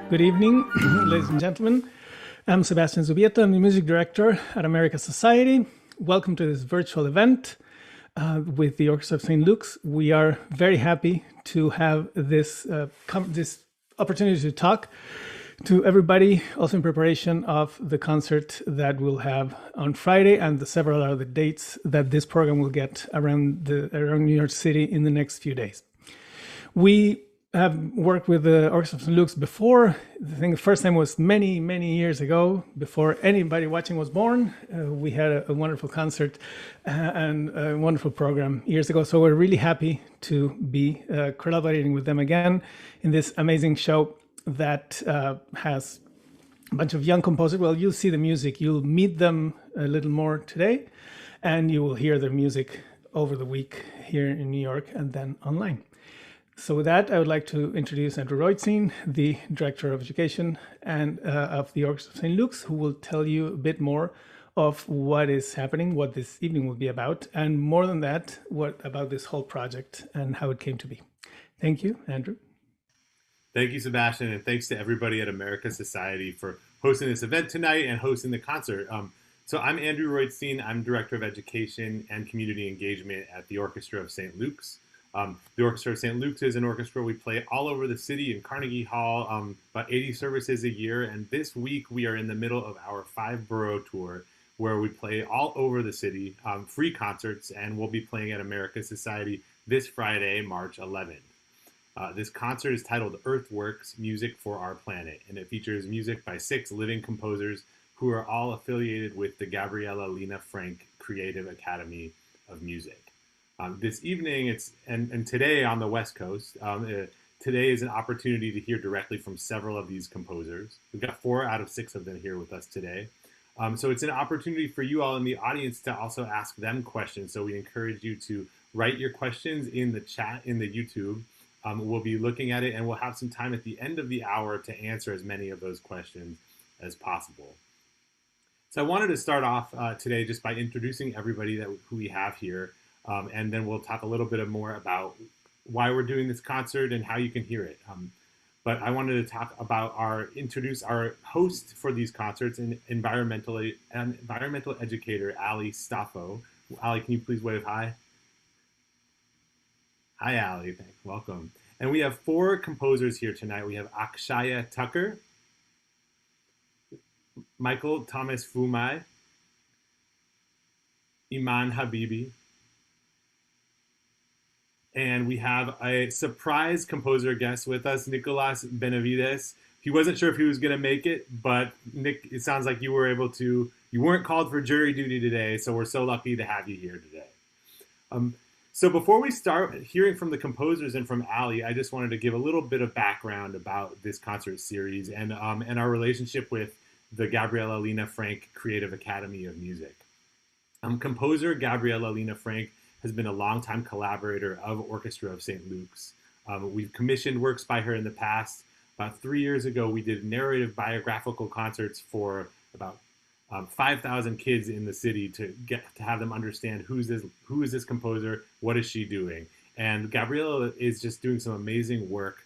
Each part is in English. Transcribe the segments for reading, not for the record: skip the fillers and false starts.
Good evening, ladies and gentlemen. I'm Sebastian Zubieta. I'm the music director at America Society. Welcome to this virtual event with the Orchestra of St. Luke's. We are very happy to have this opportunity to talk to everybody, also in preparation of the concert that we'll have on Friday and the several other dates that this program will get around New York City in the next few days. We have worked with the Orchestra of St. Luke's before. I think the first time was many, many years ago, before anybody watching was born. We had a wonderful concert and a wonderful program years ago. So we're really happy to be collaborating with them again in this amazing show that has a bunch of young composers. Well, you'll see the music. You'll meet them a little more today, and you will hear their music over the week here in New York and then online. So with that, I would like to introduce Andrew Roitstein, the Director of Education and of the Orchestra of St. Luke's, who will tell you a bit more of what is happening, what this evening will be about, and more than that, what about this whole project and how it came to be. Thank you, Andrew. Thank you, Sebastian, and thanks to everybody at America Society for hosting this event tonight and hosting the concert. So I'm Andrew Roitstein. I'm Director of Education and Community Engagement at the Orchestra of St. Luke's. The Orchestra of St. Luke's is an orchestra we play all over the city in Carnegie Hall, about 80 services a year. And this week we are in the middle of our 5-borough tour where we play all over the city, free concerts, and we'll be playing at America Society this Friday, March 11th. This concert is titled Earthworks, Music for Our Planet, and it features music by 6 living composers who are all affiliated with the Gabriela Lena Frank Creative Academy of Music. This evening, and today on the West Coast, today is an opportunity to hear directly from several of these composers. We've got 4 out of 6 of them here with us today. So it's an opportunity for you all in the audience to also ask them questions. So we encourage you to write your questions in the chat in the YouTube. We'll be looking at it, and we'll have some time at the end of the hour to answer as many of those questions as possible. So I wanted to start off today just by introducing everybody who we have here. And then we'll talk a little bit more about why we're doing this concert and how you can hear it. but I wanted to talk about introduce our host for these concerts, an environmental educator, Ali Stoffo. Ali, can you please wave hi? Hi, Ali. Welcome. And we have 4 composers here tonight. We have Akshaya Tucker, Michael Thomas Foumai, Iman Habibi, and we have a surprise composer guest with us, Nicolas Benavides. He wasn't sure if he was going to make it, but Nick, it sounds like you weren't called for jury duty today, so we're so lucky to have you here today. So before we start hearing from the composers and from Ali, I just wanted to give a little bit of background about this concert series and our relationship with the Gabriela Lena Frank Creative Academy of Music. Composer Gabriela Lena Frank has been a longtime collaborator of Orchestra of St. Luke's. We've commissioned works by her in the past. About 3 years ago, we did narrative biographical concerts for about 5,000 kids in the city to have them understand who is this composer, what is she doing. And Gabriela is just doing some amazing work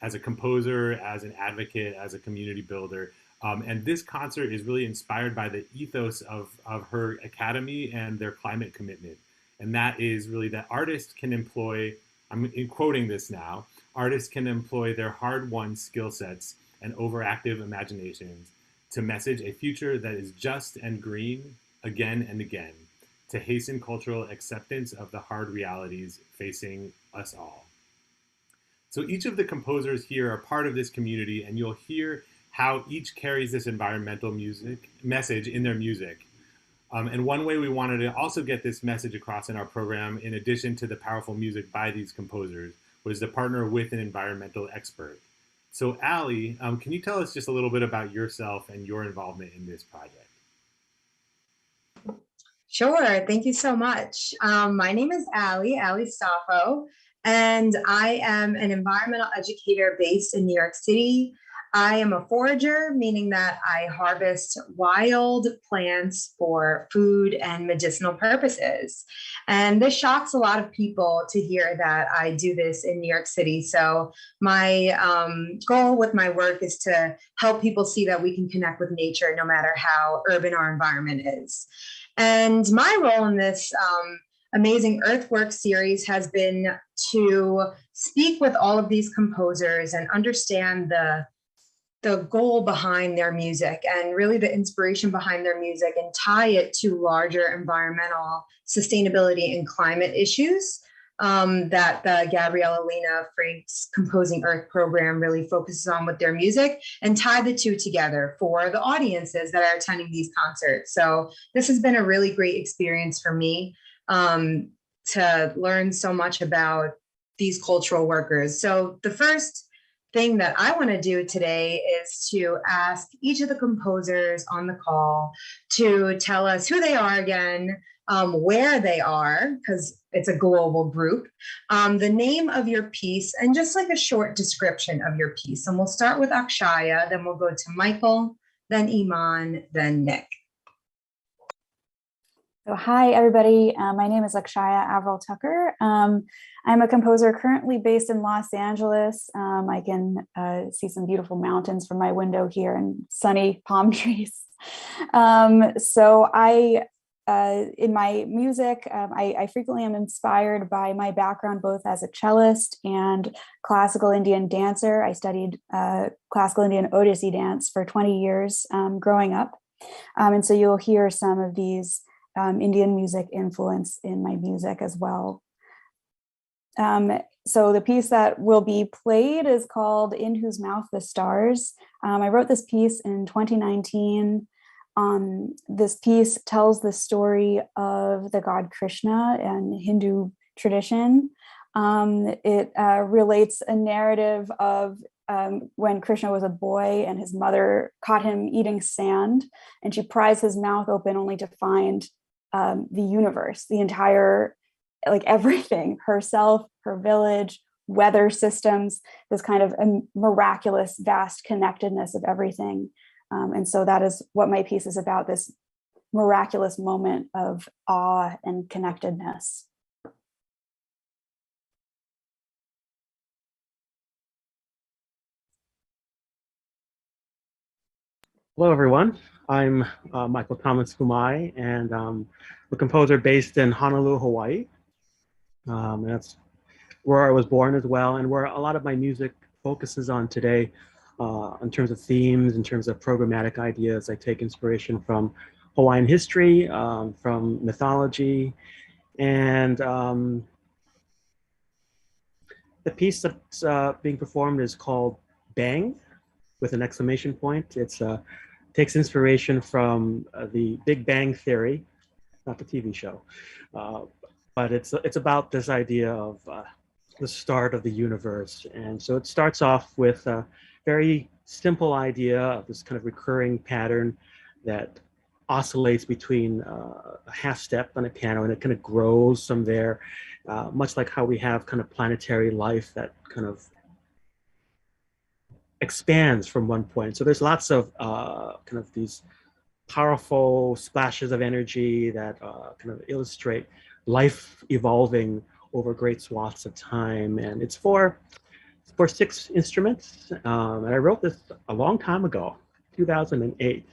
as a composer, as an advocate, as a community builder. And this concert is really inspired by the ethos of her academy and their climate commitment. And that is really that artists can employ, I'm quoting this now, artists can employ their hard-won skill sets and overactive imaginations to message a future that is just and green again and again, to hasten cultural acceptance of the hard realities facing us all. So each of the composers here are part of this community, and you'll hear how each carries this environmental message in their music. And one way we wanted to also get this message across in our program, in addition to the powerful music by these composers, was to partner with an environmental expert. So Ali, can you tell us just a little bit about yourself and your involvement in this project? Sure, thank you so much. My name is Ali Stoffo, and I am an environmental educator based in New York City. I am a forager, meaning that I harvest wild plants for food and medicinal purposes. And this shocks a lot of people to hear that I do this in New York City. So my goal with my work is to help people see that we can connect with nature no matter how urban our environment is. And my role in this amazing Earthwork series has been to speak with all of these composers and understand the goal behind their music and really the inspiration behind their music, and tie it to larger environmental sustainability and climate issues that the Gabriela Lena Frank's Composing Earth program really focuses on with their music, and tie the two together for the audiences that are attending these concerts. So this has been a really great experience for me to learn so much about these cultural workers. So the first thing that I want to do today is to ask each of the composers on the call to tell us who they are again, where they are, because it's a global group, the name of your piece, and just like a short description of your piece. And we'll start with Akshaya, then we'll go to Michael, then Iman, then Nick. So hi, everybody. My name is Akshaya Tucker. I'm a composer currently based in Los Angeles. I can see some beautiful mountains from my window here and sunny palm trees. So in my music, I frequently am inspired by my background both as a cellist and classical Indian dancer. I studied classical Indian Odissi dance for 20 years growing up. And so you'll hear some of these Indian music influence in my music as well. So the piece that will be played is called In Whose Mouth the Stars. I wrote this piece in 2019. This piece tells the story of the god Krishna and Hindu tradition. It relates a narrative of when Krishna was a boy and his mother caught him eating sand, and she pries his mouth open only to find the universe, the entire, like everything, herself, her village, weather systems, this kind of miraculous, vast connectedness of everything. And so that is what my piece is about, this miraculous moment of awe and connectedness. Hello, everyone. I'm Michael Thomas Kumai, and a composer based in Honolulu, Hawaii. That's where I was born as well, and where a lot of my music focuses on today in terms of themes, in terms of programmatic ideas. I take inspiration from Hawaiian history, from mythology, and the piece that's being performed is called Bang, with an exclamation point. It's takes inspiration from the Big Bang Theory, not the TV show, uh, but it's about this idea of the start of the universe. And so it starts off with a very simple idea of this kind of recurring pattern that oscillates between a half step on a piano, and it kind of grows from there, much like how we have kind of planetary life that kind of expands from one point. So there's lots of kind of these powerful splashes of energy that kind of illustrate life evolving over great swaths of time. And it's for 6 instruments. And I wrote this a long time ago, 2008.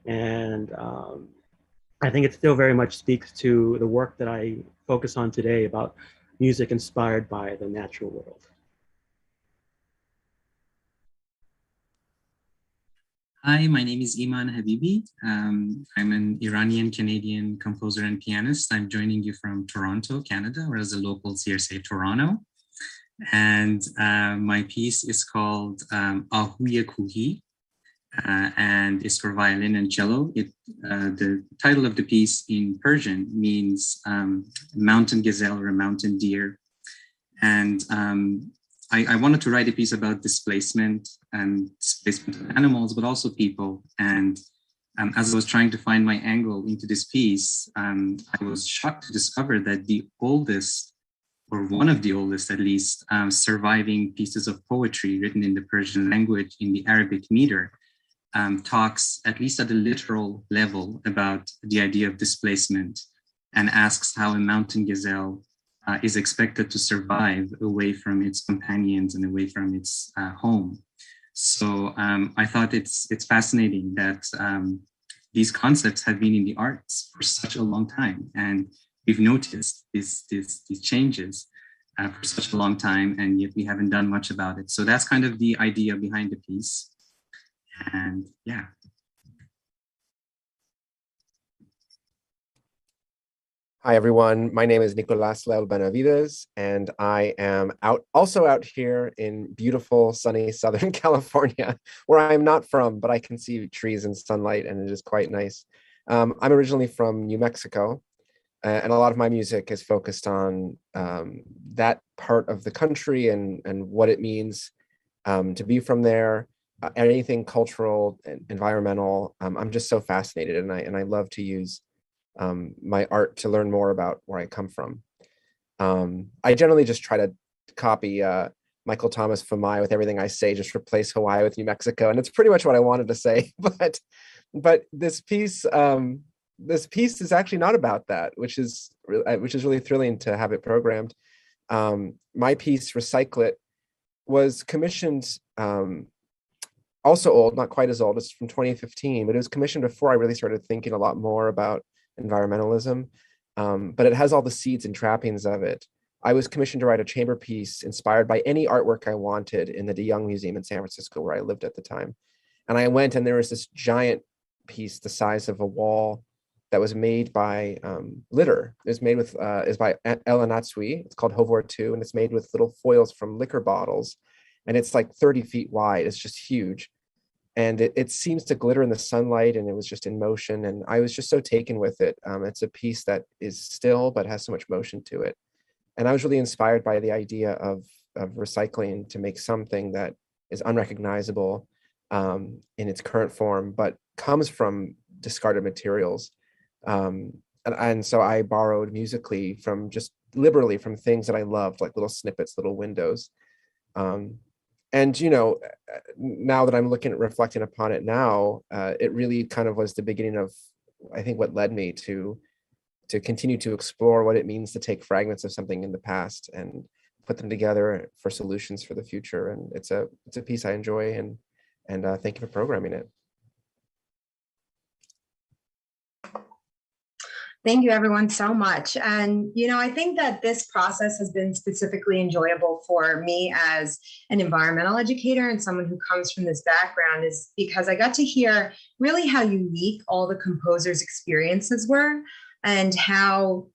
And I think it still very much speaks to the work that I focus on today about music inspired by the natural world. Hi, my name is Iman Habibi. I'm an Iranian-Canadian composer and pianist. I'm joining you from Toronto, Canada, or as the locals here say, Toronto. And my piece is called Ahuya Kuhi, and it's for violin and cello. The title of the piece in Persian means mountain gazelle or mountain deer. And I wanted to write a piece about displacement and displacement of animals, but also people. And as I was trying to find my angle into this piece, I was shocked to discover that the oldest, or one of the oldest at least, surviving pieces of poetry written in the Persian language in the Arabic meter talks, at least at a literal level, about the idea of displacement and asks how a mountain gazelle is expected to survive away from its companions and away from its home. So I thought it's fascinating that these concepts have been in the arts for such a long time, and we've noticed these changes for such a long time, and yet we haven't done much about it. So that's kind of the idea behind the piece, and yeah. Hi, everyone. My name is Nicolas Lel Benavides, and I am also out here in beautiful, sunny Southern California, where I'm not from, but I can see trees and sunlight, and it is quite nice. I'm originally from New Mexico, and a lot of my music is focused on that part of the country and what it means to be from there. Anything cultural and environmental, I'm just so fascinated, and I love to use my art to learn more about where I come from. I generally just try to copy Michael Thomas Foumai with everything I say, just replace Hawaii with New Mexico, and it's pretty much what I wanted to say. But this piece is actually not about that, which is really thrilling to have it programmed. My piece, Recycle It, was commissioned. Also old, not quite as old. It's from 2015, but it was commissioned before I really started thinking a lot more about environmentalism, but it has all the seeds and trappings of it. I was commissioned to write a chamber piece inspired by any artwork I wanted in the De Young Museum in San Francisco, where I lived at the time. And I went, and there was this giant piece the size of a wall that was made by litter. It was made with, is by Ella Natsui. It's called Hovor 2, and it's made with little foils from liquor bottles. And it's like 30 feet wide. It's just huge. And it seems to glitter in the sunlight, and it was just in motion. And I was just so taken with it. It's a piece that is still, but has so much motion to it. And I was really inspired by the idea of recycling to make something that is unrecognizable in its current form, but comes from discarded materials. And so I borrowed musically from just liberally from things that I loved, like little snippets, little windows. And, you know, now that I'm reflecting upon it now, it really kind of was the beginning of, I think, what led me to continue to explore what it means to take fragments of something in the past and put them together for solutions for the future. And it's a piece I enjoy, and thank you for programming it. Thank you, everyone, so much. And, I think that this process has been specifically enjoyable for me as an environmental educator and someone who comes from this background, is because I got to hear really how unique all the composers' experiences were and how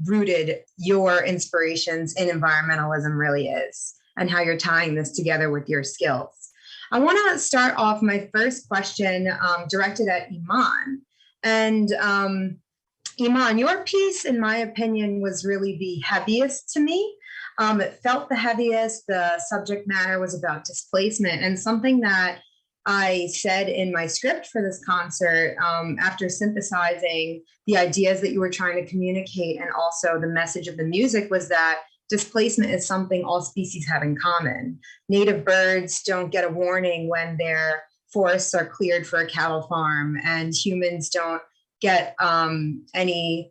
rooted your inspirations in environmentalism really is, and how you're tying this together with your skills. I want to start off my first question directed at Iman. And Iman, your piece, in my opinion, was really the heaviest to me. It felt the heaviest. The subject matter was about displacement, and something that I said in my script for this concert, after synthesizing the ideas that you were trying to communicate and also the message of the music, was that displacement is something all species have in common. Native birds don't get a warning when their forests are cleared for a cattle farm, and humans don't get any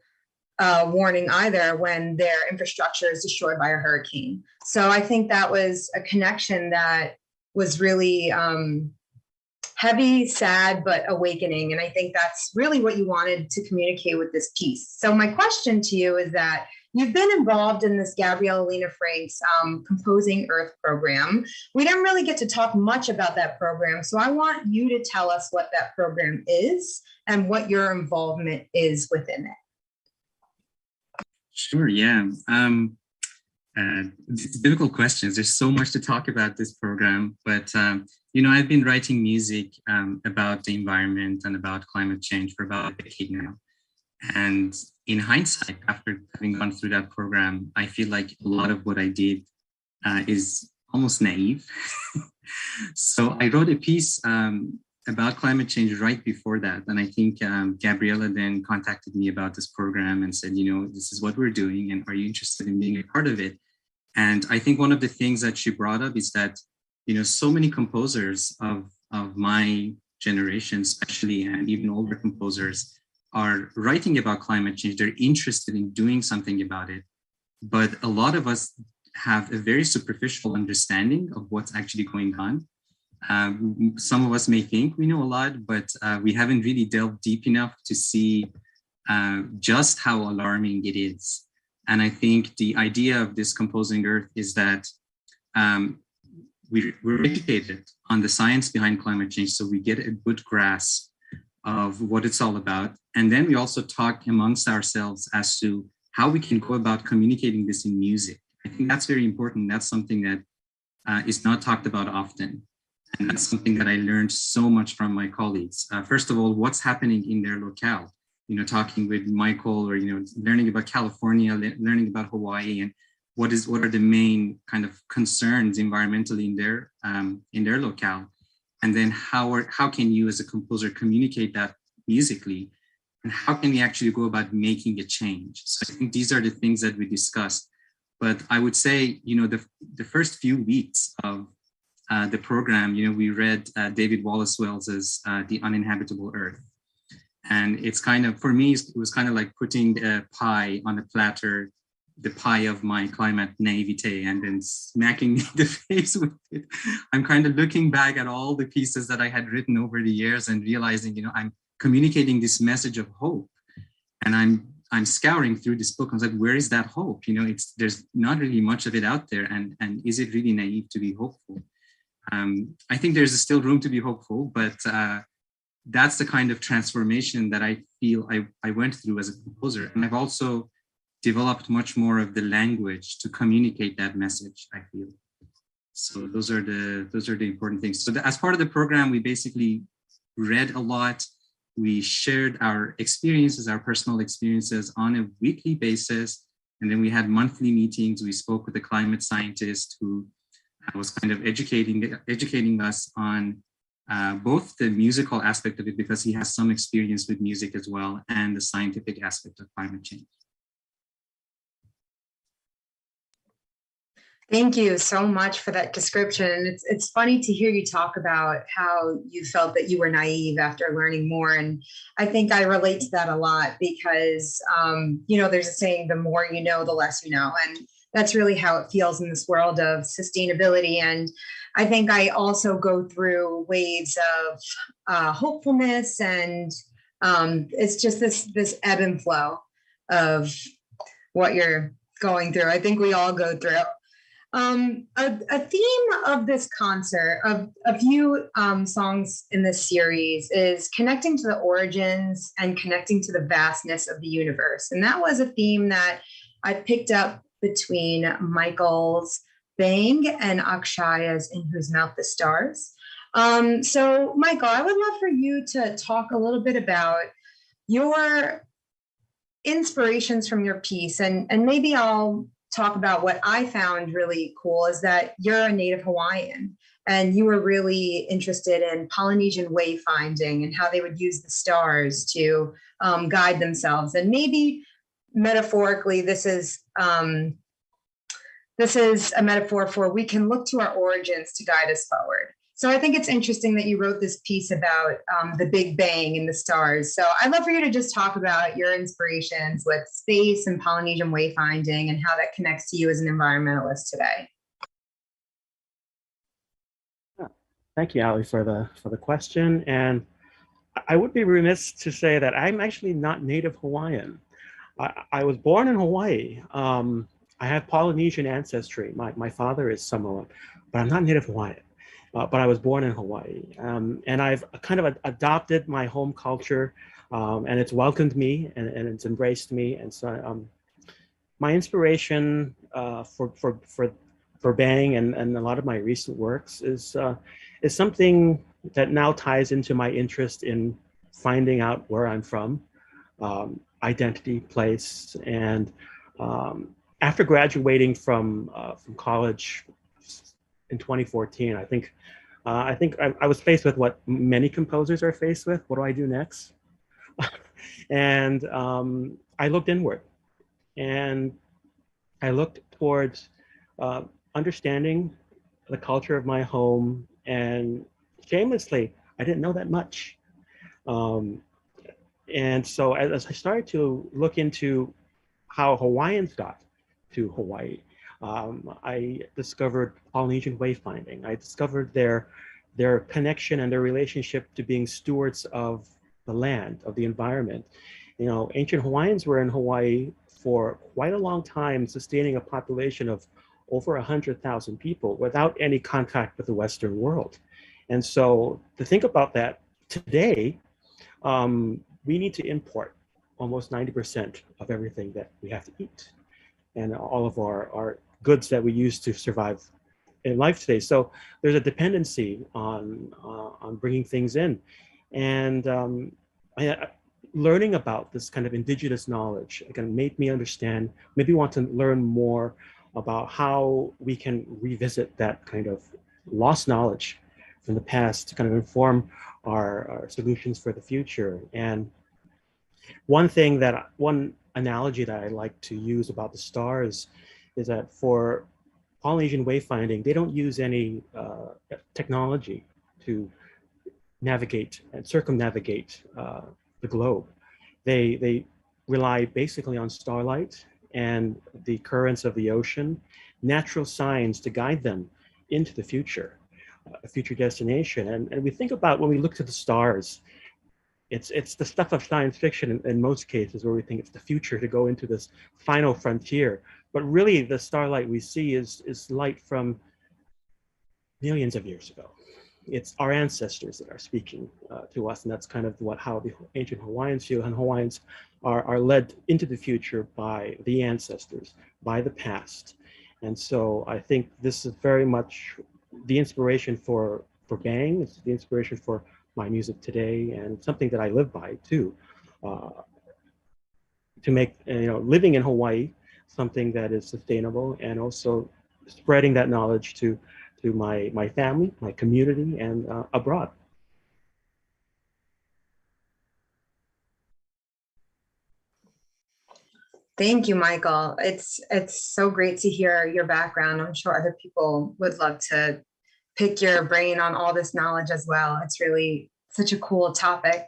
warning either when their infrastructure is destroyed by a hurricane. So I think that was a connection that was really heavy, sad, but awakening. And I think that's really what you wanted to communicate with this piece. So my question to you is that you've been involved in this Gabriela Lena Frank's Composing Earth program. We didn't really get to talk much about that program. So I want you to tell us what that program is and what your involvement is within it. Sure, yeah. Difficult questions. There's so much to talk about this program, but I've been writing music about the environment and about climate change for about a decade now. And in hindsight, after having gone through that program, I feel like a lot of what I did is almost naive. So I wrote a piece about climate change right before that. And I think Gabriela then contacted me about this program and said, this is what we're doing, and are you interested in being a part of it? And I think one of the things that she brought up is that, so many composers of my generation, especially, and even older composers, are writing about climate change. They're interested in doing something about it. But a lot of us have a very superficial understanding of what's actually going on. Some of us may think we know a lot, but we haven't really delved deep enough to see just how alarming it is. And I think the idea of this Composing Earth is that we're educated on the science behind climate change, so we get a good grasp of what it's all about. And then we also talk amongst ourselves as to how we can go about communicating this in music. I think that's very important. That's something that is not talked about often. And that's something that I learned so much from my colleagues. First of all, what's happening in their locale, talking with Michael, or, learning about California, learning about Hawaii, and what are the main kind of concerns environmentally in their locale. And then how can you as a composer communicate that musically, and how can we actually go about making a change? So I think these are the things that we discussed. But I would say, the first few weeks of the program, we read David Wallace Wells's The Uninhabitable Earth. And it's kind of, for me, it was kind of like putting a pie on a platter, the pie of my climate naivete, and then smacking me in the face with it. I'm kind of looking back at all the pieces that I had written over the years and realizing, I'm communicating this message of hope. And I'm scouring through this book. I was like, where is that hope? There's not really much of it out there. And is it really naive to be hopeful? I think there's still room to be hopeful, but that's the kind of transformation that I feel I went through as a composer. And I've also developed much more of the language to communicate that message, I feel. So those are the important things. So as part of the program, we basically read a lot. We shared our experiences, our personal experiences on a weekly basis. And then we had monthly meetings. We spoke with a climate scientist who was kind of educating us on both the musical aspect of it, because he has some experience with music as well, and the scientific aspect of climate change. Thank you so much for that description. It's funny to hear you talk about how you felt that you were naive after learning more. And I think I relate to that a lot because, there's a saying, the more you know, the less you know. And that's really how it feels in this world of sustainability. And I think I also go through waves of hopefulness, and it's just this ebb and flow. of what you're going through. I think we all go through. A theme of this concert, of a few songs in this series, is connecting to the origins and connecting to the vastness of the universe. And that was a theme that I picked up between Michael's Bang and Akshaya's In Whose Mouth the Stars. So Michael, I would love for you to talk a little bit about your inspirations from your piece, and maybe I'll talk about what I found really cool is that you're a native Hawaiian and you were really interested in Polynesian wayfinding and how they would use the stars to guide themselves. And maybe metaphorically, this is a metaphor for we can look to our origins to guide us forward. So I think it's interesting that you wrote this piece about the Big Bang and the stars. So I'd love for you to just talk about your inspirations with space and Polynesian wayfinding and how that connects to you as an environmentalist today. Thank you, Ali, for the question. And I would be remiss to say that I'm actually not native Hawaiian. I was born in Hawaii. I have Polynesian ancestry. My father is Samoan, but I'm not native Hawaiian. But I was born in Hawaii, and I've kind of adopted my home culture, and it's welcomed me and it's embraced me. And so my inspiration for Bang and a lot of my recent works is something that now ties into my interest in finding out where I'm from, identity, place, and after graduating from college in 2014, I think I was faced with what many composers are faced with. What do I do next? And I looked inward, and I looked towards understanding the culture of my home. And shamelessly, I didn't know that much. And so as I started to look into how Hawaiians got to Hawaii, I discovered Polynesian wayfinding. I discovered their connection and their relationship to being stewards of the land, of the environment. You know, ancient Hawaiians were in Hawaii for quite a long time, sustaining a population of over 100,000 people without any contact with the Western world. And so to think about that today, we need to import almost 90% of everything that we have to eat and all of our goods that we use to survive in life today. So there's a dependency on bringing things in. And learning about this kind of indigenous knowledge again made me understand, maybe want to learn more about how we can revisit that kind of lost knowledge from the past to kind of inform our solutions for the future. And one analogy that I like to use about the stars is that for Polynesian wayfinding, they don't use any technology to navigate and circumnavigate the globe. They rely basically on starlight and the currents of the ocean, natural signs to guide them into the future, a future destination. And we think about when we look to the stars, it's the stuff of science fiction in most cases where we think it's the future to go into this final frontier. But really the starlight we see is light from millions of years ago. It's our ancestors that are speaking to us, and that's kind of how the ancient Hawaiians feel. And Hawaiians are led into the future by the ancestors, by the past. And so I think this is very much the inspiration for Bang. It's the inspiration for my music today, and something that I live by too, to make living in Hawaii something that is sustainable, and also spreading that knowledge to my family, my community, and abroad. Thank you, Michael. It's so great to hear your background. I'm sure other people would love to pick your brain on all this knowledge as well. It's really such a cool topic.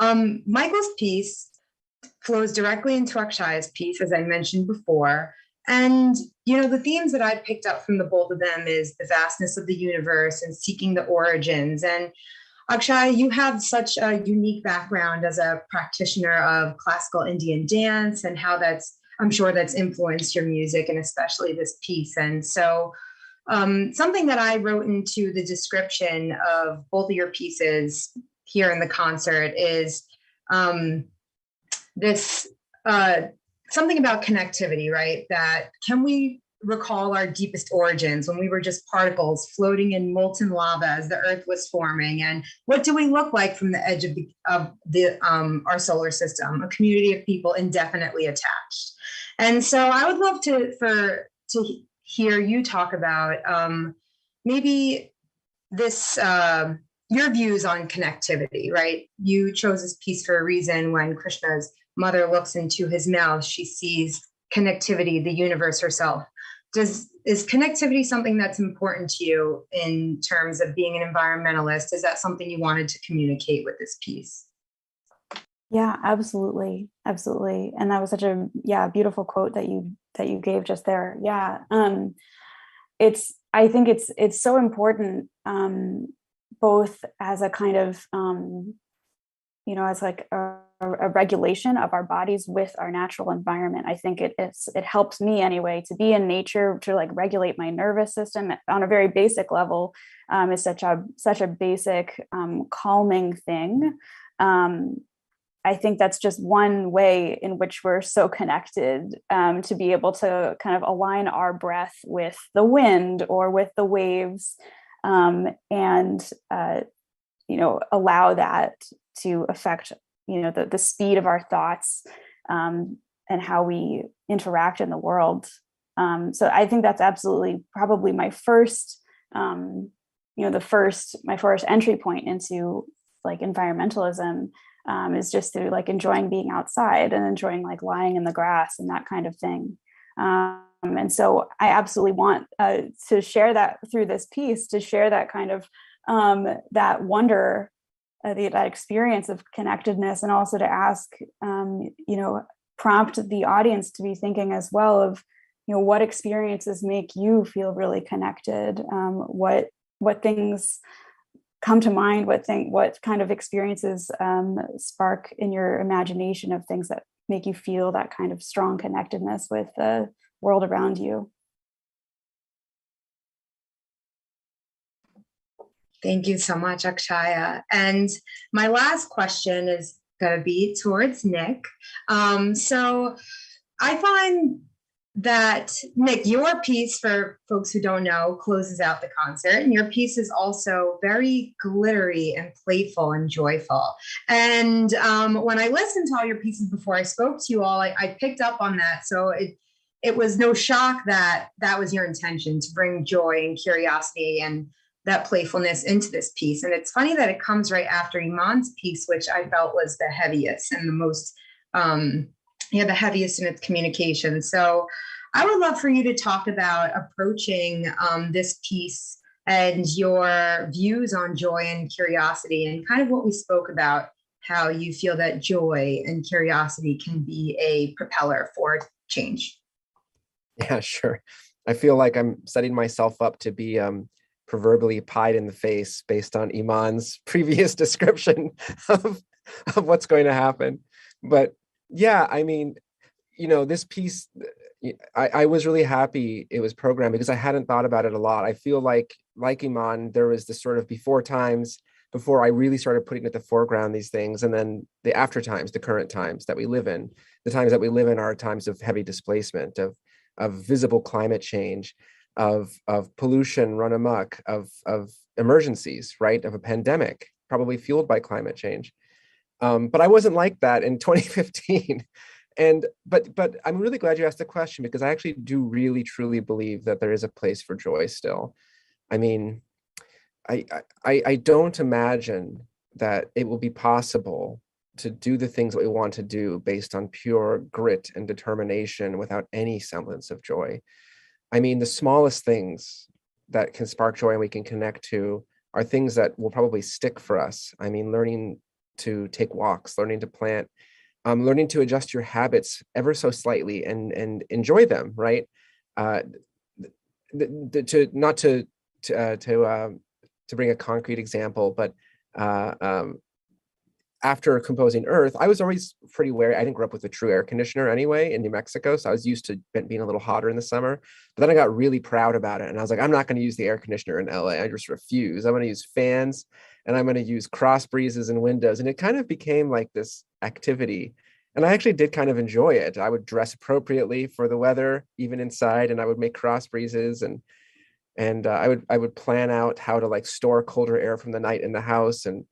Michael's piece flows directly into Akshaya's piece, as I mentioned before. And, the themes that I picked up from the both of them is the vastness of the universe and seeking the origins. And Akshaya, you have such a unique background as a practitioner of classical Indian dance and how I'm sure that's influenced your music and especially this piece. And so something that I wrote into the description of both of your pieces here in the concert is this something about connectivity, right? That can we recall our deepest origins when we were just particles floating in molten lava as the Earth was forming, and what do we look like from the edge of our solar system? A community of people indefinitely attached. And so I would love to hear you talk about maybe this your views on connectivity, right? You chose this piece for a reason. When Krishna's mother looks into his mouth, she sees connectivity, the universe herself. Is connectivity something that's important to you in terms of being an environmentalist? Is that something you wanted to communicate with this piece? Yeah, absolutely. Absolutely. And that was such a beautiful quote that you gave just there. Yeah. I think it's so important, both as a kind of as like a regulation of our bodies with our natural environment. I think it helps me anyway to be in nature, to like regulate my nervous system on a very basic level. Is such a basic calming thing. I think that's just one way in which we're so connected, to be able to kind of align our breath with the wind or with the waves, and allow that to affect the speed of our thoughts, and how we interact in the world. So I think that's absolutely probably my first my first entry point into like environmentalism, is just through like enjoying being outside and enjoying like lying in the grass and that kind of thing. And so I absolutely want to share that through this piece, to share that kind of that wonder, that experience of connectedness, and also to ask, prompt the audience to be thinking as well of, what experiences make you feel really connected? What things come to mind? What kind of experiences spark in your imagination of things that make you feel that kind of strong connectedness with the world around you? Thank you so much, Akshaya. And my last question is going to be towards Nick. So I find that, Nick, your piece, for folks who don't know, closes out the concert. And your piece is also very glittery and playful and joyful. And when I listened to all your pieces before I spoke to you all, I picked up on that. So it was no shock that that was your intention, to bring joy and curiosity and that playfulness into this piece. And it's funny that it comes right after Iman's piece, which I felt was the heaviest and the most, the heaviest in its communication. So I would love for you to talk about approaching this piece and your views on joy and curiosity, and kind of what we spoke about, how you feel that joy and curiosity can be a propeller for change. Yeah, sure. I feel like I'm setting myself up to be proverbially pied in the face based on Iman's previous description of what's going to happen. But yeah, I mean, this piece, I was really happy it was programmed because I hadn't thought about it a lot. I feel like Iman, there was this sort of before times, before I really started putting at the foreground these things, and then the after times, the current times that we live in. The times that we live in are times of heavy displacement, of visible climate change, of pollution run amok, of emergencies, right? Of a pandemic, probably fueled by climate change. But I wasn't like that in 2015. But I'm really glad you asked the question, because I actually do really truly believe that there is a place for joy still. I mean, I don't imagine that it will be possible to do the things that we want to do based on pure grit and determination without any semblance of joy. I mean, the smallest things that can spark joy and we can connect to are things that will probably stick for us. I mean, learning to take walks, learning to plant, learning to adjust your habits ever so slightly and enjoy them, right? To bring a concrete example, but uh, um, after composing Earth, I was always pretty wary. I didn't grow up with a true air conditioner anyway in New Mexico, so I was used to being a little hotter in the summer. But then I got really proud about it, and I was like, I'm not going to use the air conditioner in LA. I just refuse. I'm going to use fans, and I'm going to use cross breezes and windows. And it kind of became like this activity. And I actually did kind of enjoy it. I would dress appropriately for the weather, even inside, and I would make cross breezes, and I would plan out how to like store colder air from the night in the house. And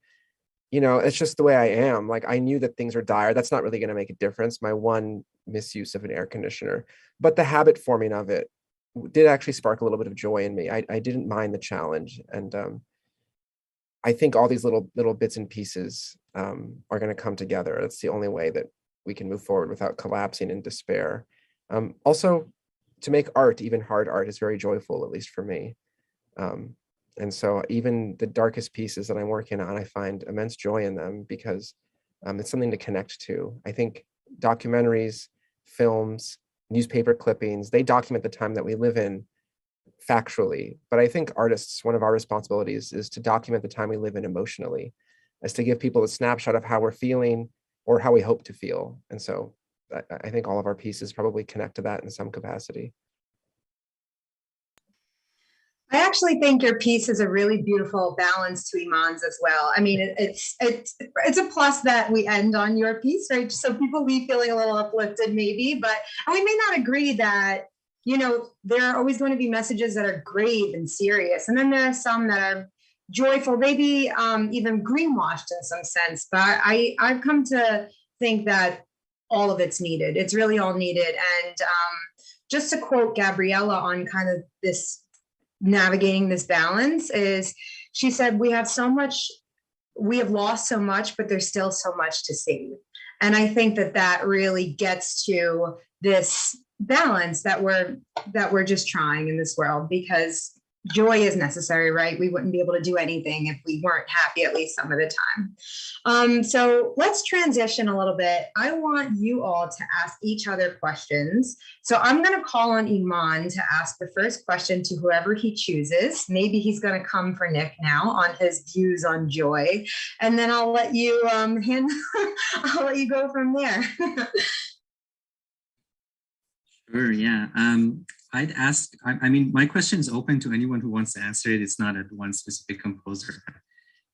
it's just the way I am. Like, I knew that things are dire. That's not really going to make a difference. My one misuse of an air conditioner, but the habit forming of it did actually spark a little bit of joy in me. I didn't mind the challenge, and I think all these little bits and pieces are going to come together. That's the only way that we can move forward without collapsing in despair. Also, to make art, even hard art, is very joyful, at least for me. And so even the darkest pieces that I'm working on, I find immense joy in them because it's something to connect to. I think documentaries, films, newspaper clippings, they document the time that we live in factually. But I think artists, one of our responsibilities is to document the time we live in emotionally, as to give people a snapshot of how we're feeling or how we hope to feel. And so I think all of our pieces probably connect to that in some capacity. I actually think your piece is a really beautiful balance to Iman's as well. I mean, it's a plus that we end on your piece, right? So people leave feeling a little uplifted maybe, but we may not agree that, there are always going to be messages that are grave and serious. And then there are some that are joyful, maybe even greenwashed in some sense. But I've come to think that all of it's needed. It's really all needed. And just to quote Gabriela on kind of this navigating this balance is, she said, we have lost so much, but there's still so much to save. And I think that really gets to this balance that we're just trying in this world, because joy is necessary, right? We wouldn't be able to do anything if we weren't happy, at least some of the time. So let's transition a little bit. I want you all to ask each other questions. So I'm going to call on Iman to ask the first question to whoever he chooses. Maybe he's going to come for Nick now on his views on joy, and then I'll let you I'll let you go from there. Sure, yeah. I'd ask, I mean, my question is open to anyone who wants to answer it. It's not at one specific composer.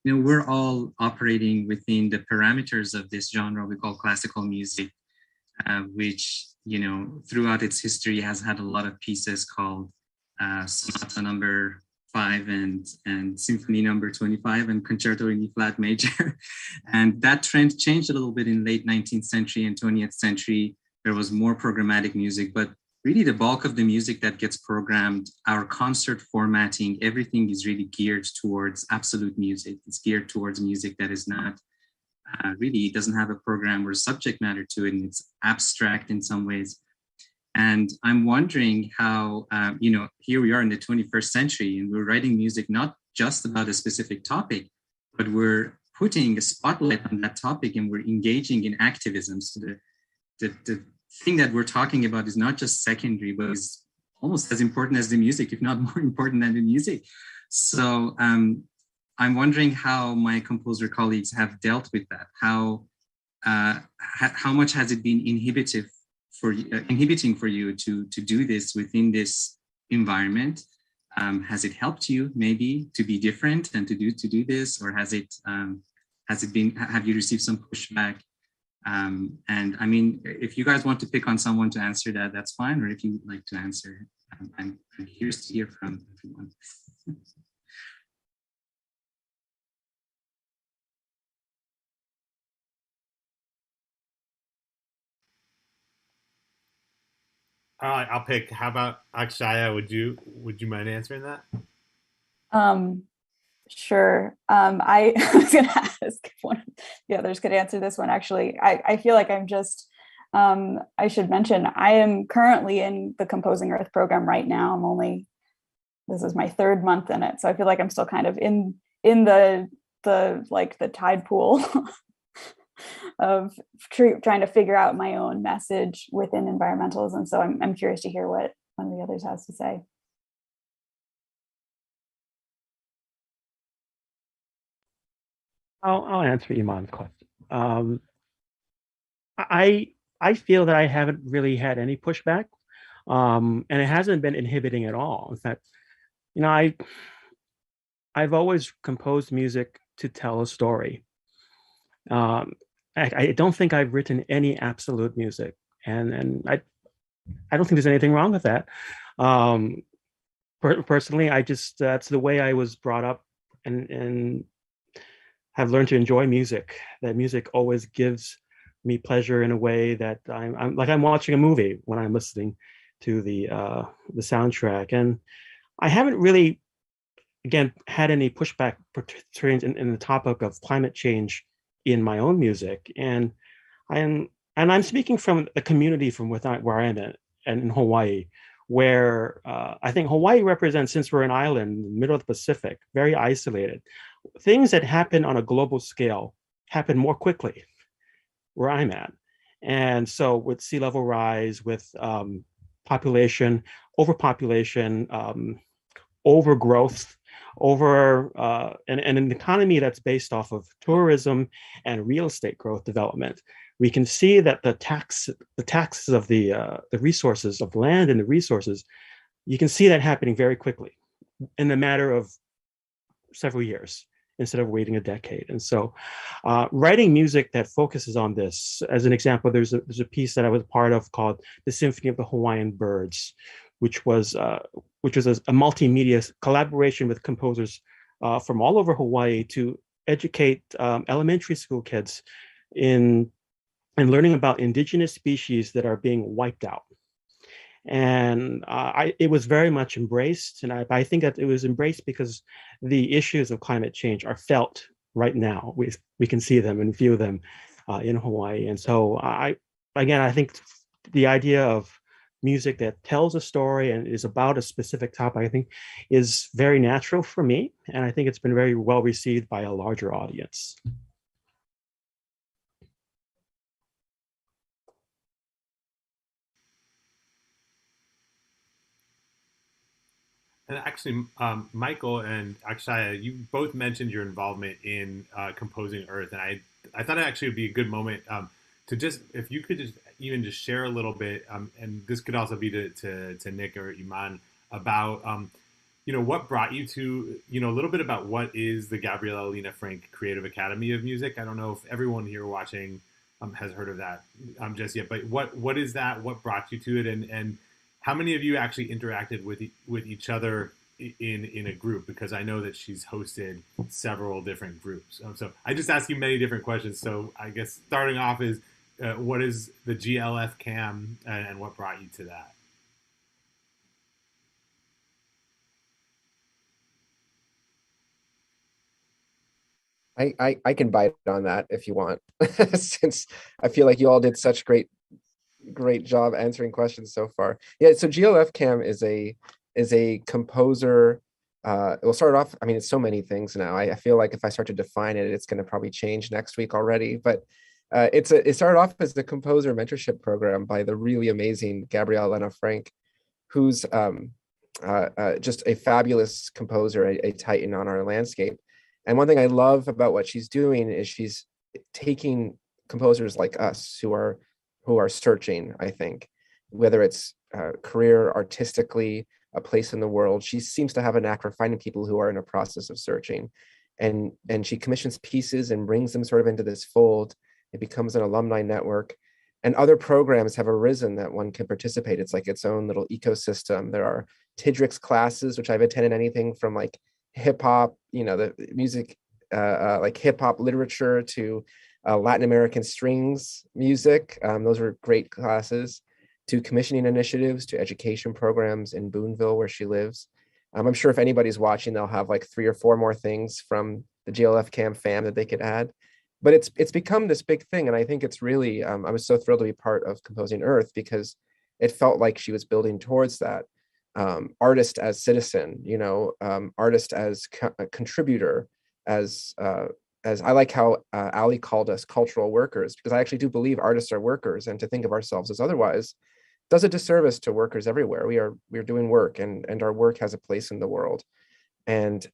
We're all operating within the parameters of this genre we call classical music, which, throughout its history has had a lot of pieces called Sonata number 5 and Symphony number 25 and Concerto in E flat major. And that trend changed a little bit in late 19th century and 20th century. There was more programmatic music, but really the bulk of the music that gets programmed, our concert formatting, everything is really geared towards absolute music. It's geared towards music that is not really, doesn't have a program or subject matter to it, and it's abstract in some ways. And I'm wondering how, here we are in the 21st century and we're writing music not just about a specific topic, but we're putting a spotlight on that topic and we're engaging in activism. So the thing that we're talking about is not just secondary, but is almost as important as the music, if not more important than the music. So I'm wondering how my composer colleagues have dealt with that. How much has it been inhibiting for you to do this within this environment? Has it helped you maybe to be different and to do this, or have you received some pushback? And I mean, if you guys want to pick on someone to answer that, that's fine. Or if you would like to answer, I'm curious to hear from everyone. I'll pick. How about Akshaya? Would you mind answering that? Sure. I was going to ask if one of the others could answer this one. Actually, I feel like I'm just, I should mention, I am currently in the Composing Earth program right now. This is my 3rd month in it. So I feel like I'm still kind of in the tide pool of trying to figure out my own message within environmentalism. So I'm curious to hear what one of the others has to say. I'll answer Iman's question. I I feel that I haven't really had any pushback, and it hasn't been inhibiting at all. In fact, you know, I've always composed music to tell a story. Um, I don't think I've written any absolute music, and I don't think there's anything wrong with that. Um, Personally, I just that's the way I was brought up, and have learned to enjoy music. That music always gives me pleasure in a way that I'm like I'm watching a movie when I'm listening to the soundtrack, and I haven't really again had any pushback in the topic of climate change in my own music, and I'm speaking from a community from where I'm at and in Hawaii, where I think Hawaii represents, since we're an island in the middle of the Pacific, very isolated. Things that happen on a global scale happen more quickly where I'm at. And so with sea level rise, with population, overpopulation, overgrowth, and an economy that's based off of tourism and real estate growth development, we can see that the taxes of the resources of land and the resources, you can see that happening very quickly in the matter of several years instead of waiting a decade. And so writing music that focuses on this, as an example, there's a piece that I was part of called The Symphony of the Hawaiian Birds, which was a multimedia collaboration with composers from all over Hawaii to educate elementary school kids in learning about indigenous species that are being wiped out. And it was very much embraced, and I think that it was embraced because the issues of climate change are felt right now. We can see them and feel them in Hawaii. And so I think the idea of music that tells a story and is about a specific topic, I think, is very natural for me, and I think it's been very well received by a larger audience. And actually, Michael and Akshaya, you both mentioned your involvement in composing Earth, and I thought it actually would be a good moment to just, if you could just even just share a little bit, and this could also be to Nick or Iman, about what brought you to a little bit about what is the Gabriela Lena Frank Creative Academy of Music. I don't know if everyone here watching has heard of that just yet, but what is that? What brought you to it, and how many of you actually interacted with each other in a group? Because I know that she's hosted several different groups. So I just asked you many different questions. So I guess starting off is, what is the GLF Cam, and what brought you to that? I can bite on that if you want, since I feel like you all did such great job answering questions so far. Yeah, so GLF Cam is a composer. We'll start off, I mean, it's so many things now. I feel like if I start to define it, it's going to probably change next week already. But it started off as the composer mentorship program by the really amazing Gabriela Lena Frank, who's just a fabulous composer, a titan on our landscape. And one thing I love about what she's doing is she's taking composers like us who are searching, I think, whether it's career, artistically, a place in the world. She seems to have a knack for finding people who are in a process of searching. And she commissions pieces and brings them sort of into this fold. It becomes an alumni network. And other programs have arisen that one can participate. It's like its own little ecosystem. There are Tidrix classes, which I've attended, anything from like hip hop, the music, like hip hop literature, to Latin American strings music. Those are great classes, to commissioning initiatives, to education programs in Boonville, where she lives. I'm sure if anybody's watching, they'll have like 3 or 4 more things from the GLF Cam fam that they could add. But it's become this big thing. And I think it's really, I was so thrilled to be part of Composing Earth, because it felt like she was building towards that. Artist as citizen, artist as a contributor, as I like how Ali called us cultural workers, because I actually do believe artists are workers, and to think of ourselves as otherwise does a disservice to workers everywhere. We're doing work, and our work has a place in the world. And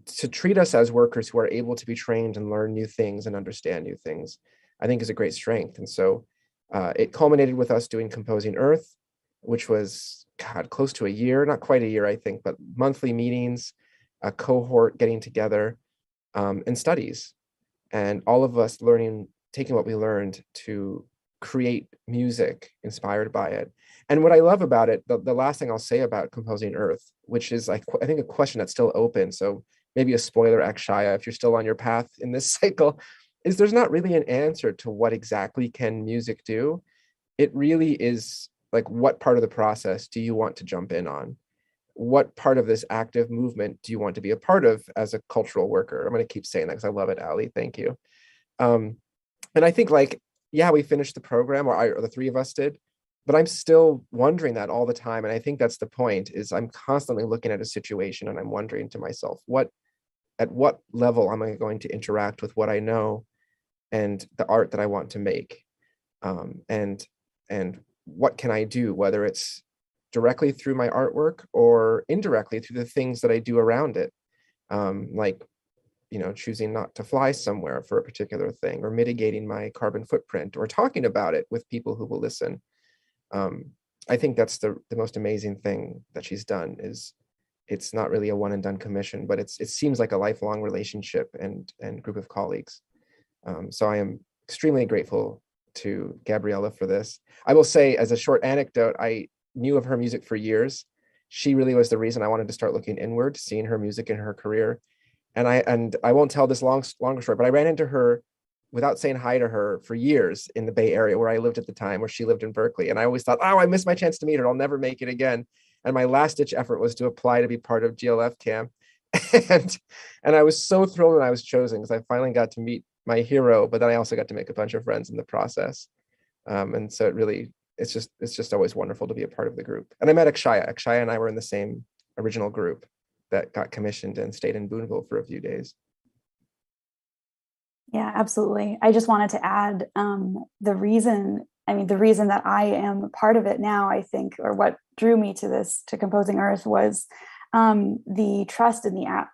to treat us as workers who are able to be trained and learn new things and understand new things, I think is a great strength. And so it culminated with us doing Composing Earth, which was, God, close to a year, not quite a year, I think, but monthly meetings, a cohort getting together, and studies. And all of us learning, taking what we learned to create music inspired by it. And what I love about it, the last thing I'll say about Composing Earth, which is I think a question that's still open, so maybe a spoiler, Akshaya, if you're still on your path in this cycle, is there's not really an answer to what exactly can music do. It really is like, what part of the process do you want to jump in on? What part of this active movement do you want to be a part of as a cultural worker? I'm going to keep saying that because I love it, Ali. Thank you. And I think, like, yeah, we finished the program, or the three of us did, but I'm still wondering that all the time. And I think that's the point, is I'm constantly looking at a situation and I'm wondering to myself, at what level am I going to interact with what I know and the art that I want to make? And what can I do, whether it's directly through my artwork or indirectly through the things that I do around it. Like, choosing not to fly somewhere for a particular thing, or mitigating my carbon footprint, or talking about it with people who will listen. I think that's the most amazing thing that she's done, is it's not really a one and done commission, but it seems like a lifelong relationship and group of colleagues. So I am extremely grateful to Gabriela for this. I will say, as a short anecdote, I knew of her music for years. She really was the reason I wanted to start looking inward, seeing her music and her career. And I won't tell this longer story, but I ran into her without saying hi to her for years in the Bay Area, where I lived at the time, where she lived in Berkeley. And I always thought, oh, I missed my chance to meet her. I'll never make it again. And my last ditch effort was to apply to be part of GLF Cam. and I was so thrilled when I was chosen, because I finally got to meet my hero, but then I also got to make a bunch of friends in the process. And so it's just always wonderful to be a part of the group. And I met Akshaya. Akshaya and I were in the same original group that got commissioned and stayed in Boonville for a few days. Yeah, absolutely. I just wanted to add the reason that I am part of it now, I think, or what drew me to Composing Earth, was the trust in the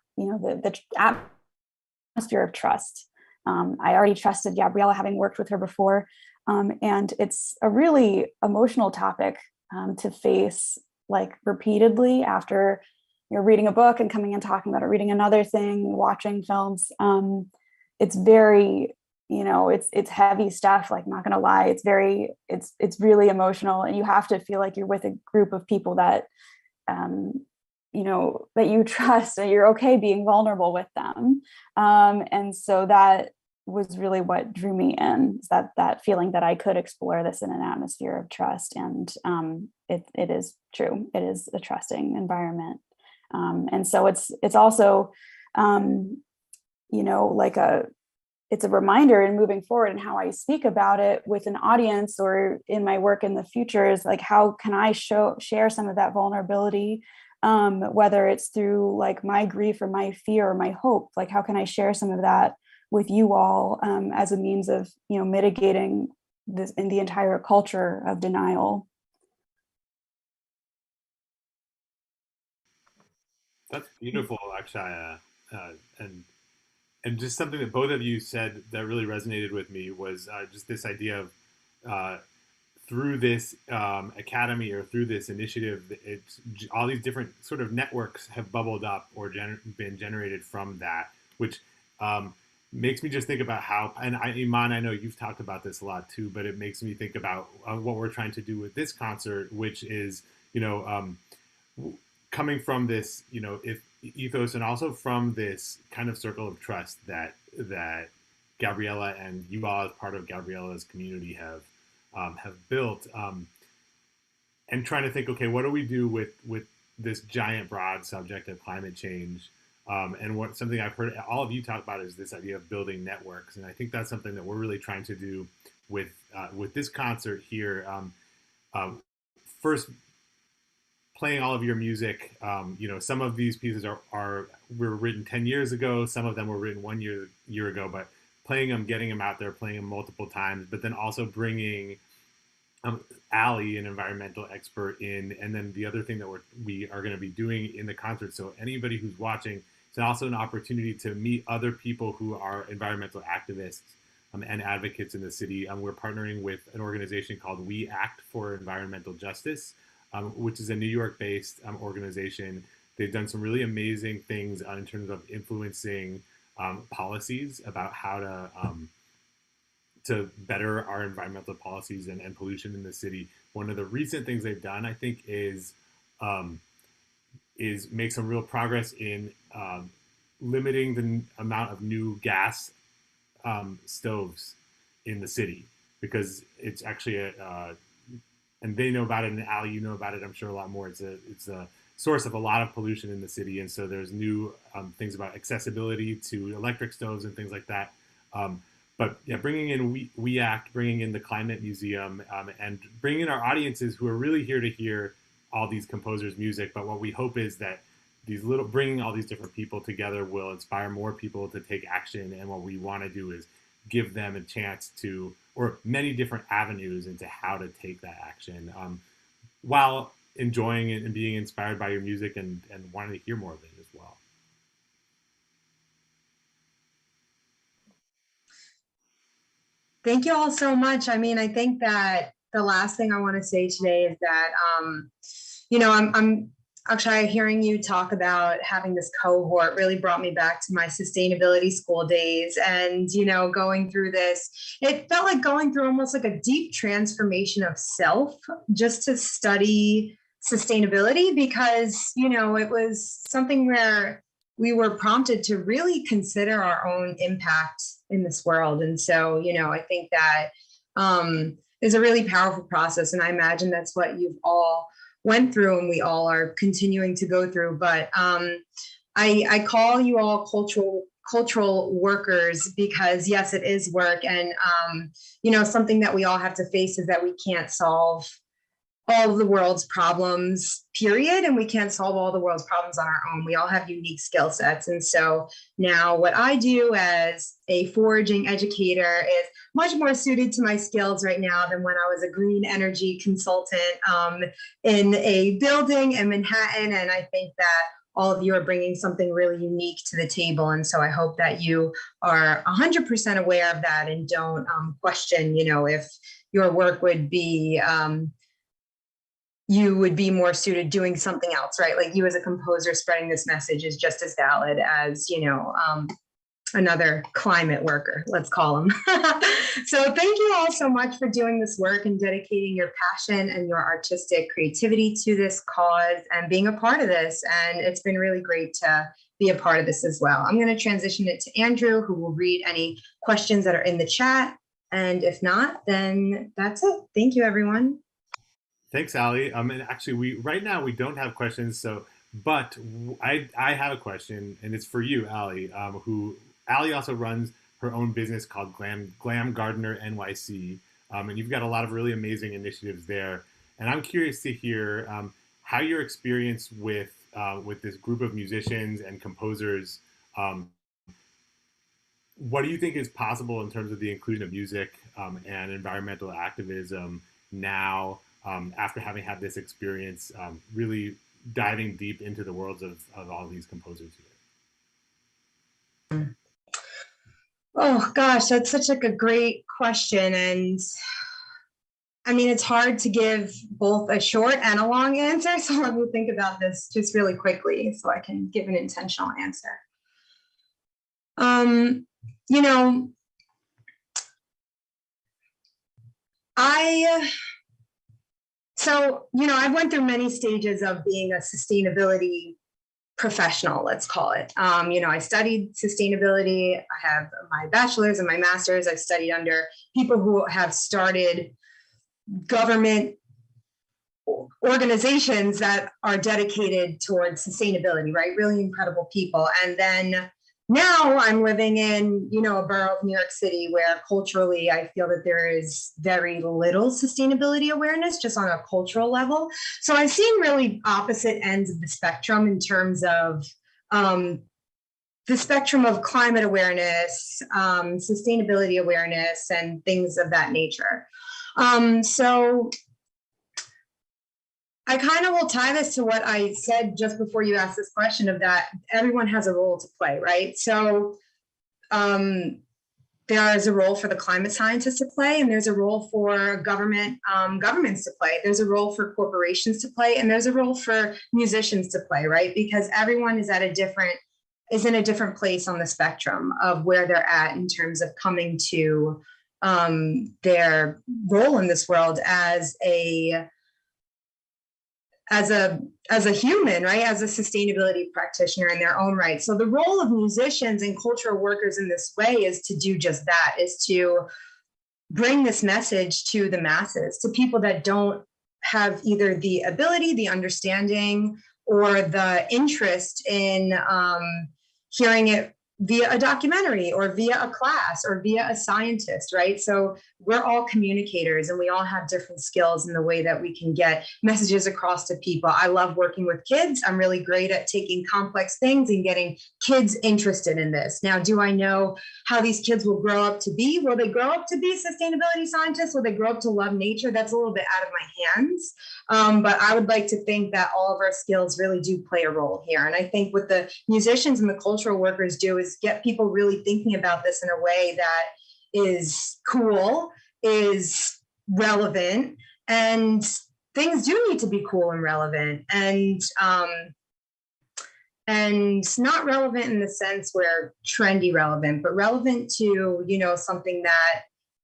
atmosphere of trust. I already trusted Gabriela, having worked with her before. And it's a really emotional topic to face, like, repeatedly after you're reading a book and coming and talking about it, reading another thing, watching films. It's very, it's heavy stuff, like, not gonna lie. It's really emotional, and you have to feel like you're with a group of people that, that you trust, and you're okay being vulnerable with them. And so that was really what drew me in, is that feeling that I could explore this in an atmosphere of trust. And it is true. It is a trusting environment. And so it's also, it's a reminder in moving forward, and how I speak about it with an audience or in my work in the future is, like, how can I share some of that vulnerability, whether it's through, like, my grief or my fear or my hope. Like, how can I share some of that with you all as a means of, mitigating this in the entire culture of denial. That's beautiful, Akshaya. And just something that both of you said that really resonated with me was just this idea of through this academy, or through this initiative, it's all these different sort of networks have bubbled up or been generated from that, which makes me just think about how, and Iman, I know you've talked about this a lot too, but it makes me think about what we're trying to do with this concert, which is, coming from this, ethos, and also from this kind of circle of trust that Gabriela and you all, as part of Gabriela's community, have built, and trying to think, okay, what do we do with this giant, broad subject of climate change? And something I've heard all of you talk about is this idea of building networks, and I think that's something that we're really trying to do with this concert here. First, playing all of your music. Some of these pieces were written 10 years ago. Some of them were written 1 year ago. But playing them, getting them out there, playing them multiple times, but then also bringing Ali, an environmental expert, in, and then the other thing that we are going to be doing in the concert. So anybody who's watching it's also an opportunity to meet other people who are environmental activists and advocates in the city. We're partnering with an organization called We Act for Environmental Justice, which is a New York-based organization. They've done some really amazing things in terms of influencing policies about how to better our environmental policies and pollution in the city. One of the recent things they've done, I think, is make some real progress in limiting the amount of new gas stoves in the city, because it's actually and they know about it, and Ali, you know about it, I'm sure, a lot more. It's a source of a lot of pollution in the city, and so there's new things about accessibility to electric stoves and things like that. But yeah, bringing in We Act, bringing in the Climate Museum, and bringing in our audiences who are really here to hear all these composers' music. But what we hope is that bringing all these different people together will inspire more people to take action. And what we want to do is give them a chance to, or many different avenues into how to take that action, while enjoying it and being inspired by your music and wanting to hear more of it as well. Thank you all so much. I mean, I think that the last thing I want to say today is that, I'm Akshaya, hearing you talk about having this cohort really brought me back to my sustainability school days. And, going through this, it felt like going through almost like a deep transformation of self just to study sustainability, because, it was something where we were prompted to really consider our own impact in this world. And so, I think that is a really powerful process. And I imagine that's what you've all went through and we all are continuing to go through. But I call you all cultural workers because, yes, it is work. And, something that we all have to face is that we can't solve all of the world's problems, period. And we can't solve all the world's problems on our own. We all have unique skill sets. And so now what I do as a foraging educator is much more suited to my skills right now than when I was a green energy consultant in a building in Manhattan. And I think that all of you are bringing something really unique to the table. And so I hope that you are 100% aware of that and don't question, if your work would be, you would be more suited doing something else, right? Like you as a composer spreading this message is just as valid as, another climate worker, let's call them. So thank you all so much for doing this work and dedicating your passion and your artistic creativity to this cause and being a part of this. And it's been really great to be a part of this as well. I'm going to transition it to Andrew, who will read any questions that are in the chat. And if not, then that's it. Thank you, everyone. Thanks, Ali. And actually, right now we don't have questions. But I have a question, and it's for you, Ali. Ali also runs her own business called Glam Gardener NYC, and you've got a lot of really amazing initiatives there. And I'm curious to hear how your experience with this group of musicians and composers. What do you think is possible in terms of the inclusion of music and environmental activism now? After having had this experience, really diving deep into the worlds of all these composers here? Oh gosh, that's such like a great question. And I mean, it's hard to give both a short and a long answer. So let me think about this just really quickly so I can give an intentional answer. I went through many stages of being a sustainability professional, let's call it. I studied sustainability. I have my bachelor's and my master's. I've studied under people who have started government organizations that are dedicated towards sustainability, right? Really incredible people. And then now I'm living in, a borough of New York City where culturally I feel that there is very little sustainability awareness just on a cultural level. So I've seen really opposite ends of the spectrum in terms of the spectrum of climate awareness, sustainability awareness, and things of that nature. I kind of will tie this to what I said just before you asked this question of that everyone has a role to play, right? So there is a role for the climate scientists to play, and there's a role for governments to play. There's a role for corporations to play, and there's a role for musicians to play, right? Because everyone is in a different place on the spectrum of where they're at in terms of coming to their role in this world as a human, right? As a sustainability practitioner in their own right. So the role of musicians and cultural workers in this way is to do just that, is to bring this message to the masses, to people that don't have either the ability, the understanding, or the interest in hearing it via a documentary or via a class or via a scientist, right? So we're all communicators and we all have different skills in the way that we can get messages across to people. I love working with kids. I'm really great at taking complex things and getting kids interested in this. Now, do I know how these kids will grow up to be? Will they grow up to be sustainability scientists? Will they grow up to love nature? That's a little bit out of my hands. But I would like to think that all of our skills really do play a role here. And I think what the musicians and the cultural workers do is get people really thinking about this in a way that is cool, is relevant, and things do need to be cool and relevant, and not relevant in the sense where trendy relevant, but relevant to, something that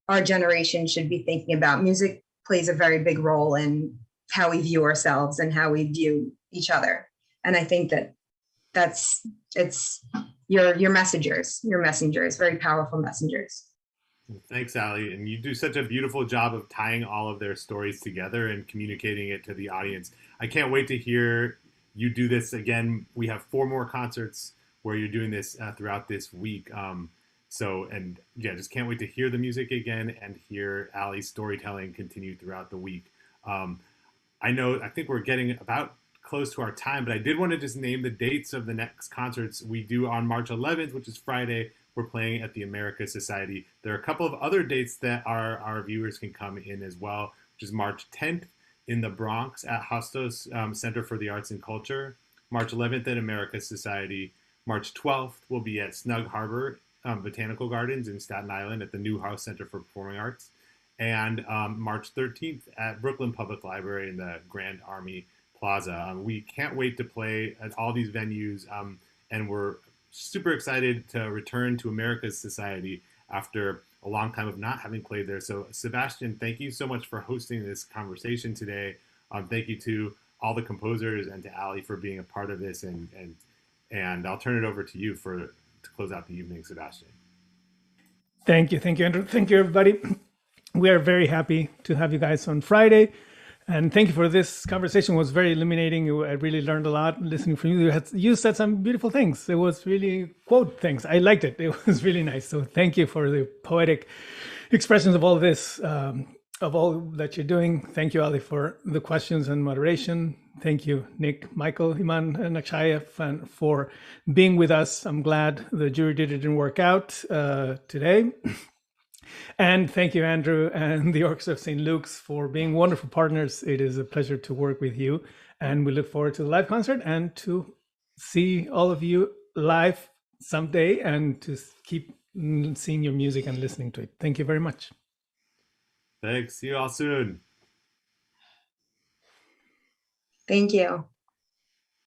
our generation should be thinking about. Music plays a very big role in how we view ourselves and how we view each other. And I think it's your messengers, very powerful messengers. Thanks, Ali. And you do such a beautiful job of tying all of their stories together and communicating it to the audience. I can't wait to hear you do this again. We have 4 more concerts where you're doing this throughout this week. Just can't wait to hear the music again and hear Ali's storytelling continue throughout the week. I think we're getting about close to our time, but I did want to just name the dates of the next concerts we do on March 11th, which is Friday. We're playing at the America Society. There are a couple of other dates that our viewers can come in as well, which is March 10th in the Bronx at Hostos Center for the Arts and Culture, March 11th at America Society, March 12th will be at Snug Harbor Botanical Gardens in Staten Island at the Newhouse Center for Performing Arts, and March 13th at Brooklyn Public Library in the Grand Army Plaza. We can't wait to play at all these venues, and we're super excited to return to America's Society after a long time of not having played there. So Sebastian, thank you so much for hosting this conversation today. Thank you to all the composers and to Ali for being a part of this, and I'll turn it over to you to close out the evening, Sebastian. Thank you, Andrew. Thank you, everybody. We are very happy to have you guys on Friday. And thank you for this conversation. It was very illuminating. I really learned a lot listening from you. You said some beautiful things. It was really quote things. I liked it. It was really nice. So thank you for the poetic expressions of all this, of all that you're doing. Thank you, Ali, for the questions and moderation. Thank you, Nick, Michael, Iman, and Akshaya for being with us. I'm glad the jury didn't work out today. And thank you, Andrew, and the Orchestra of St. Luke's for being wonderful partners. It is a pleasure to work with you. And we look forward to the live concert and to see all of you live someday and to keep seeing your music and listening to it. Thank you very much. Thanks. See you all soon. Thank you.